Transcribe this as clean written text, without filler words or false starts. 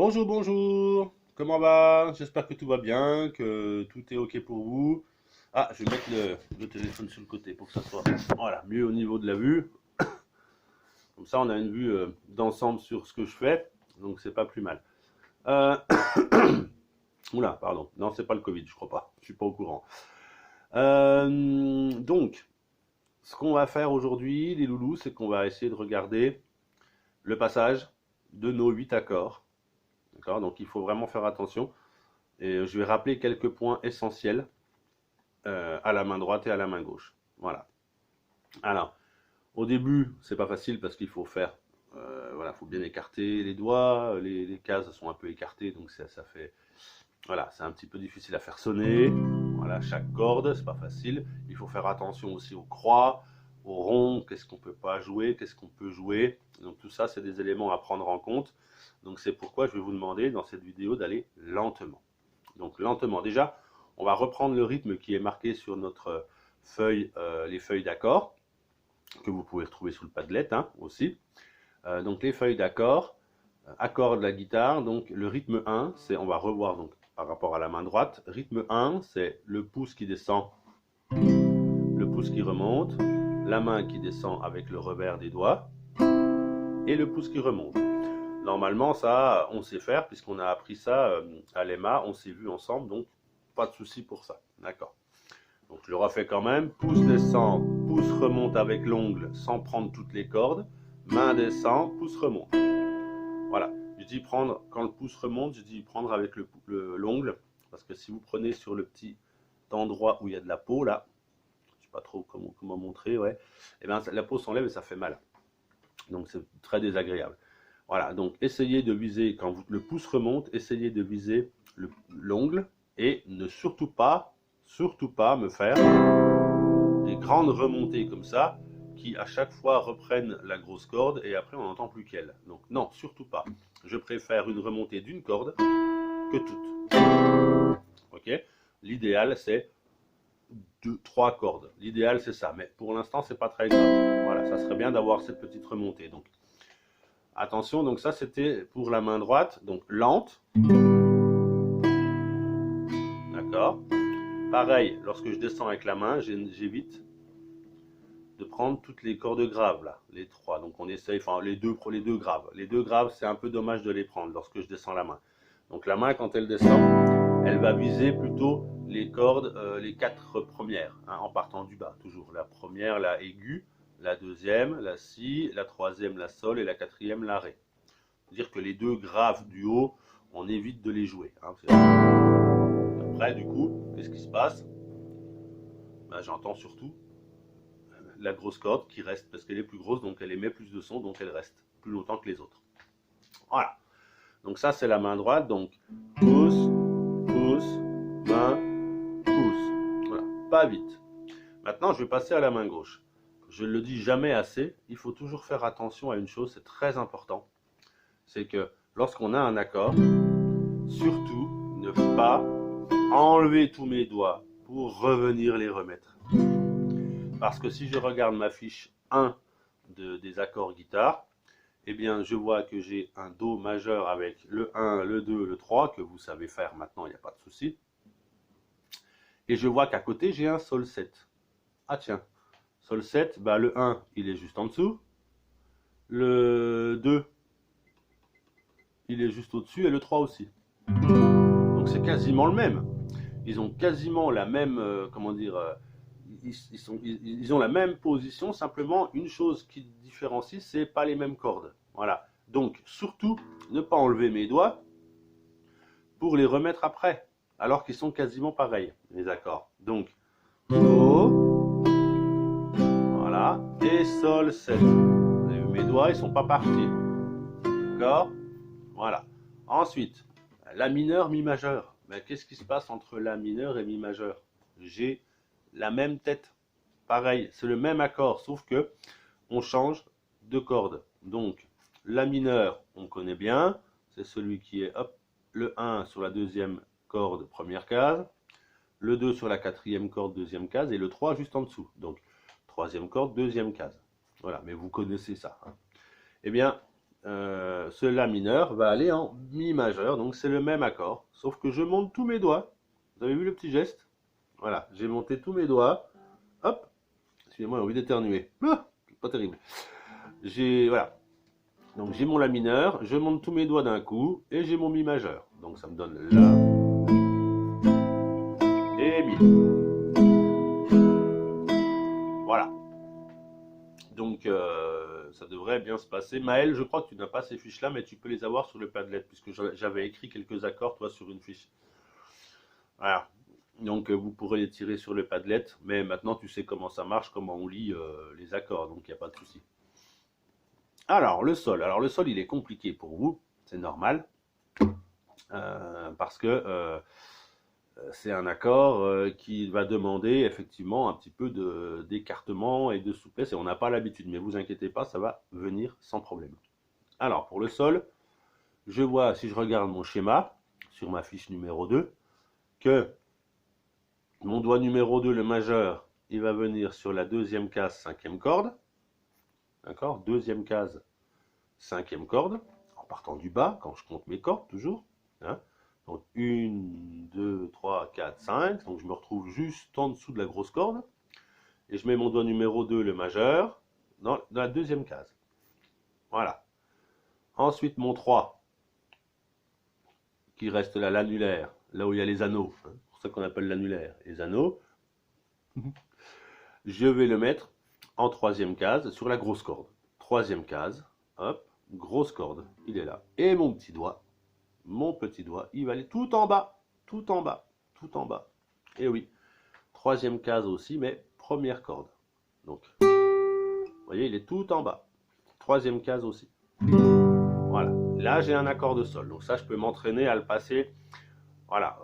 Bonjour, bonjour. Comment va? J'espère que tout va bien, que tout est OK pour vous. Ah, je vais mettre le téléphone sur le côté pour que ça soit voilà, mieux au niveau de la vue. Comme ça, on a une vue d'ensemble sur ce que je fais. Donc, c'est pas plus mal. Euh... Oula, pardon. Non, c'est pas le Covid, je crois pas. Je suis pas au courant. Donc, ce qu'on va faire aujourd'hui, les loulous, c'est qu'on va essayer de regarder le passage de nos 8 accords. D'accord? Donc, il faut vraiment faire attention. Et je vais rappeler quelques points essentiels à la main droite et à la main gauche. Voilà. Alors, au début, c'est pas facile parce qu'il faut faire, voilà, faut bien écarter les doigts, les cases sont un peu écartées, donc ça fait, voilà, c'est un petit peu difficile à faire sonner. Voilà, chaque corde, c'est pas facile. Il faut faire attention aussi aux croix, aux ronds, qu'est-ce qu'on peut pas jouer, qu'est-ce qu'on peut jouer. Donc tout ça, c'est des éléments à prendre en compte. Donc c'est pourquoi je vais vous demander dans cette vidéo d'aller lentement. Donc lentement. Déjà, on va reprendre le rythme qui est marqué sur notre feuille, les feuilles d'accords, que vous pouvez retrouver sous le Padlet hein, aussi. Donc les feuilles d'accords, accords de la guitare, donc le rythme 1, c'est, on va revoir donc par rapport à la main droite. Rythme 1, c'est le pouce qui descend, le pouce qui remonte, la main qui descend avec le revers des doigts, et le pouce qui remonte. Normalement, ça, on sait faire, puisqu'on a appris ça à l'EMA, on s'est vu ensemble, donc pas de souci pour ça. D'accord. Donc je le refais quand même. Pouce descend, pouce remonte avec l'ongle sans prendre toutes les cordes. Main descend, pouce remonte. Voilà. Je dis prendre, quand le pouce remonte, je dis prendre avec l'ongle. Parce que si vous prenez sur le petit endroit où il y a de la peau, là, je ne sais pas trop comment montrer, ouais, et bien la peau s'enlève et ça fait mal. Donc c'est très désagréable. Voilà, donc essayez de viser, quand le pouce remonte, essayez de viser l'ongle et ne surtout pas me faire des grandes remontées comme ça qui à chaque fois reprennent la grosse corde et après on n'entend plus qu'elle. Donc non, surtout pas. Je préfère une remontée d'une corde que toutes. Ok? L'idéal c'est 3 cordes. L'idéal c'est ça, mais pour l'instant c'est pas très grave. Voilà, ça serait bien d'avoir cette petite remontée. Donc attention, donc ça c'était pour la main droite, donc lente. D'accord. Pareil, lorsque je descends avec la main, j'évite de prendre toutes les cordes graves là, les 3. Donc on essaye, enfin les deux graves. Les 2 graves, c'est un peu dommage de les prendre lorsque je descends la main. Donc la main, quand elle descend, elle va viser plutôt les cordes, les 4 premières, hein, en partant du bas, toujours. La première, la aiguë, la deuxième, la si, la troisième, la sol, et la quatrième, la ré. C'est-à-dire que les 2 graves du haut, on évite de les jouer. Hein. Après, du coup, qu'est-ce qui se passe? Ben, j'entends surtout la grosse corde qui reste, parce qu'elle est plus grosse, donc elle émet plus de son, donc elle reste plus longtemps que les autres. Voilà. Donc ça, c'est la main droite, donc pouce, pouce, main, pouce. Voilà, pas vite. Maintenant, je vais passer à la main gauche. Je ne le dis jamais assez, il faut toujours faire attention à une chose, c'est très important. C'est que lorsqu'on a un accord, surtout ne pas enlever tous mes doigts pour revenir les remettre. Parce que si je regarde ma fiche 1 des accords guitare, eh bien je vois que j'ai un Do majeur avec le 1, le 2, le 3, que vous savez faire maintenant, il n'y a pas de souci. Et je vois qu'à côté, j'ai un Sol 7. Ah tiens, Sol 7, bah, le 1, il est juste en dessous. Le 2, il est juste au-dessus, et le 3 aussi. Donc c'est quasiment le même. Ils ont quasiment la même, comment dire, ils ont la même position, simplement une chose qui différencie, c'est pas les mêmes cordes. Voilà. Donc surtout, ne pas enlever mes doigts pour les remettre après, alors qu'ils sont quasiment pareils, les accords. Donc, Do, voilà, et Sol 7. Vous avez vu, mes doigts, ils sont pas partis. D'accord? Voilà. Ensuite, La mineur, Mi majeur. Mais qu'est-ce qui se passe entre La mineur et Mi majeur? J'ai la même tête. Pareil, c'est le même accord, sauf que on change de corde. Donc, La mineur, on connaît bien, c'est celui qui est hop, le 1 sur la deuxième corde, première case, le 2 sur la quatrième corde, deuxième case, et le 3 juste en dessous. Donc, troisième corde, deuxième case. Voilà, mais vous connaissez ça. Hein. Eh bien, ce La mineur va aller en Mi majeur, donc c'est le même accord, sauf que je monte tous mes doigts. Vous avez vu le petit geste? Voilà, j'ai monté tous mes doigts. Hop, excusez-moi, j'ai envie d'éternuer. Ah, pas terrible. Voilà. Donc j'ai mon La mineur, je monte tous mes doigts d'un coup, et j'ai mon Mi majeur. Donc ça me donne La et Mi. Voilà. Donc ça devrait bien se passer. Maël, je crois que tu n'as pas ces fiches-là, mais tu peux les avoir sur le Padlet, puisque j'avais écrit quelques accords, toi, sur une fiche. Voilà. Donc vous pourrez les tirer sur le Padlet, mais maintenant tu sais comment ça marche, comment on lit les accords, donc il n'y a pas de souci. Alors le sol. Alors le sol, il est compliqué pour vous, c'est normal, parce que c'est un accord qui va demander effectivement un petit peu d'écartement et de souplesse, et on n'a pas l'habitude, mais vous inquiétez pas, ça va venir sans problème. Alors pour le sol, je vois, si je regarde mon schéma, sur ma fiche numéro 2, que mon doigt numéro 2, le majeur, il va venir sur la deuxième case, cinquième corde. D'accord? Deuxième case, cinquième corde, en partant du bas, quand je compte mes cordes, toujours. Hein? Donc 1, 2, 3, 4, 5. Donc je me retrouve juste en dessous de la grosse corde. Et je mets mon doigt numéro 2, le majeur, dans la deuxième case. Voilà. Ensuite, mon 3, qui reste là, l'annulaire, là où il y a les anneaux. Hein, c'est pour ça qu'on appelle l'annulaire. Les anneaux. Je vais le mettre en troisième case sur la grosse corde. Troisième case, hop, grosse corde, il est là. Et mon petit doigt, il va aller tout en bas, tout en bas, tout en bas. Et oui, troisième case aussi, mais première corde. Donc, vous voyez, il est tout en bas. Troisième case aussi. Voilà, là j'ai un accord de sol. Donc ça, je peux m'entraîner à le passer. Voilà.